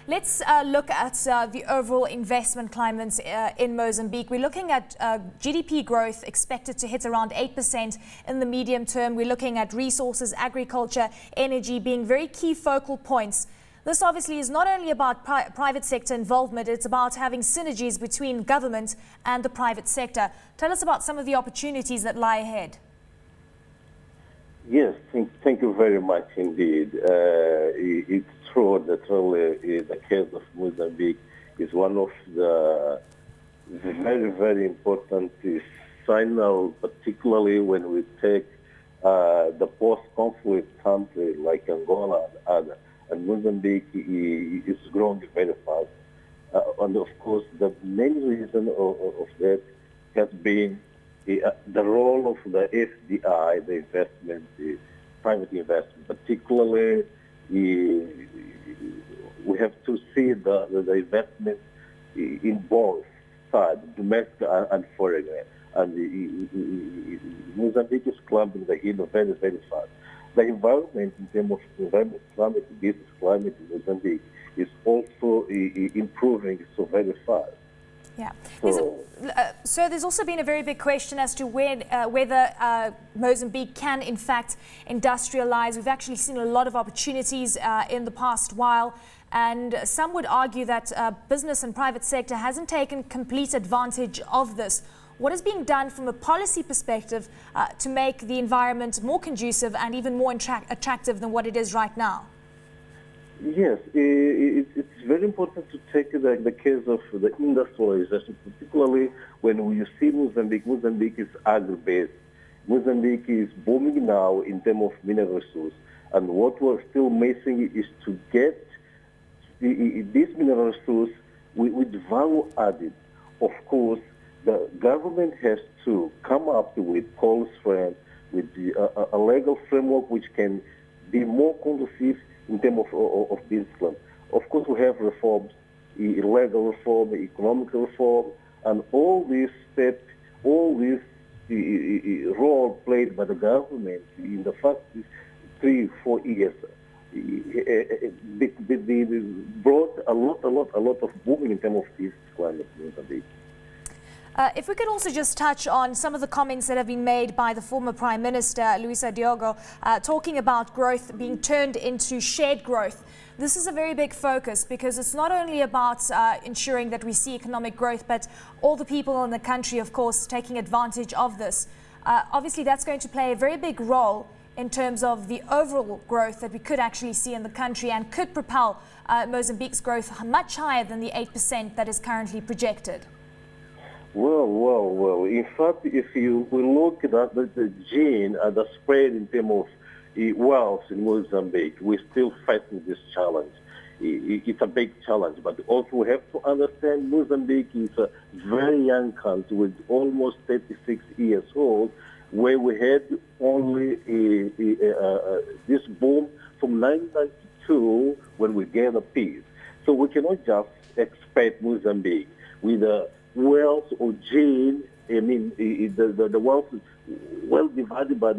Let's look at the overall investment climate in Mozambique. We're looking at GDP growth expected to hit around 8% in the medium term. We're looking at resources, agriculture, energy being very key focal points. This obviously is not only about private sector involvement, it's about having synergies between government and the private sector. Tell us about some of the opportunities that lie ahead. Yes, thank you very much indeed. It's true that really the case of Mozambique is one of the very, very important signal, particularly when we take the post-conflict country like Angola and Mozambique is growing very fast. And of course, the main reason of that has been the role of the FDI, the investment, the private investment. Particularly, we have to see the investment in both sides, domestic and foreign. And Mozambique is climbing the hill very, very fast. The environment in terms of environment, climate, business climate in Mozambique is also improving so very fast. Yeah. So there's also been a very big question as to whether Mozambique can in fact industrialize. We've actually seen a lot of opportunities in the past while, and some would argue that business and private sector hasn't taken complete advantage of this. What is being done from a policy perspective to make the environment more conducive and even more attractive than what it is right now? Yes, it's very important to take the case of the industrialization, particularly when you see Mozambique. Mozambique is agri-based. Mozambique is booming now in terms of mineral resources. And what we're still missing is to get this mineral resource with value added. Of course, the government has to come up with policy, with a legal framework which can be more conducive in terms of business plan. Of course, we have reforms, legal reform, economic reform, and all these steps, all this role played by the government in the first 3-4 years, they brought a lot of booming in terms of business climate in Mozambique. If we could also just touch on some of the comments that have been made by the former Prime Minister, Giokos, talking about growth being turned into shared growth. This is a very big focus because it's not only about ensuring that we see economic growth, but all the people in the country, of course, taking advantage of this. Obviously, that's going to play a very big role in terms of the overall growth that we could actually see in the country and could propel Mozambique's growth much higher than the 8% that is currently projected. Well. In fact, if we look at the gene and the spread in terms of wealth in Mozambique, we're still fighting this challenge. It's a big challenge, but also we have to understand Mozambique is a very young country with almost 36 years old, where we had only this boom from 1992 when we gained peace. So we cannot just expect Mozambique with a wealth or gene. I mean, the wealth is well divided by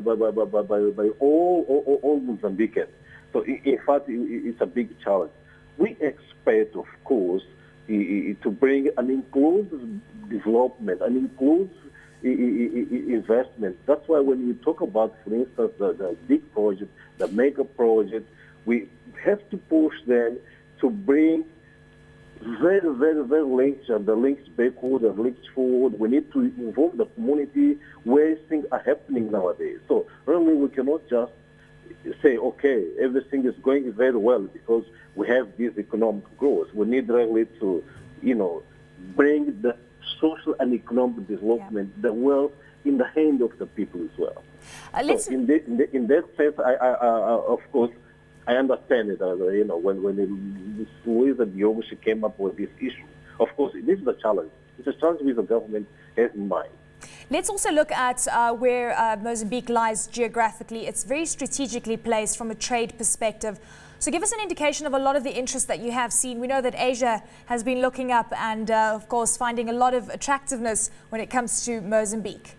all Mozambicans. So in fact, it's a big challenge. We expect, of course, to bring an inclusive development, an inclusive investment. That's why when we talk about, for instance, the big project, the mega project, we have to push them to bring very links, the links backward, the links forward. We need to involve the community where things are happening nowadays. So really we cannot just say, okay, everything is going very well because we have this economic growth. We need really to, bring the social and economic development, the wealth in the hand of the people as well. So in that sense, I of course, I understand it, when Lourenço and Giokos came up with this issue. Of course, this is a challenge. It's a challenge which the government has in mind. Let's also look at where Mozambique lies geographically. It's very strategically placed from a trade perspective. So give us an indication of a lot of the interest that you have seen. We know that Asia has been looking up and, of course, finding a lot of attractiveness when it comes to Mozambique.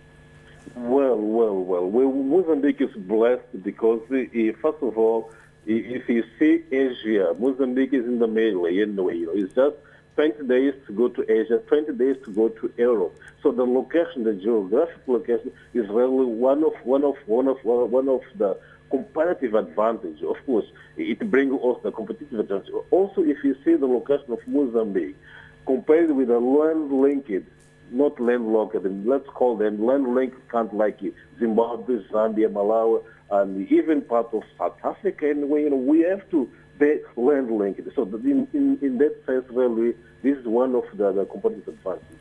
Well, Mozambique is blessed because, first of all, If you see Asia, Mozambique is in the middle anyway. It's just 20 days to go to Asia, 20 days to go to Europe. So the location, the geographic location, is really one of the comparative advantage. Of course, it brings us the competitive advantage. Also, if you see the location of Mozambique, compared with a land-linked, not landlocked, let's call them land-linked countries like Zimbabwe, Zambia, Malawi, and even part of South Africa, and we have to be land-linked. So in that sense, really, this is one of the competitive advantages.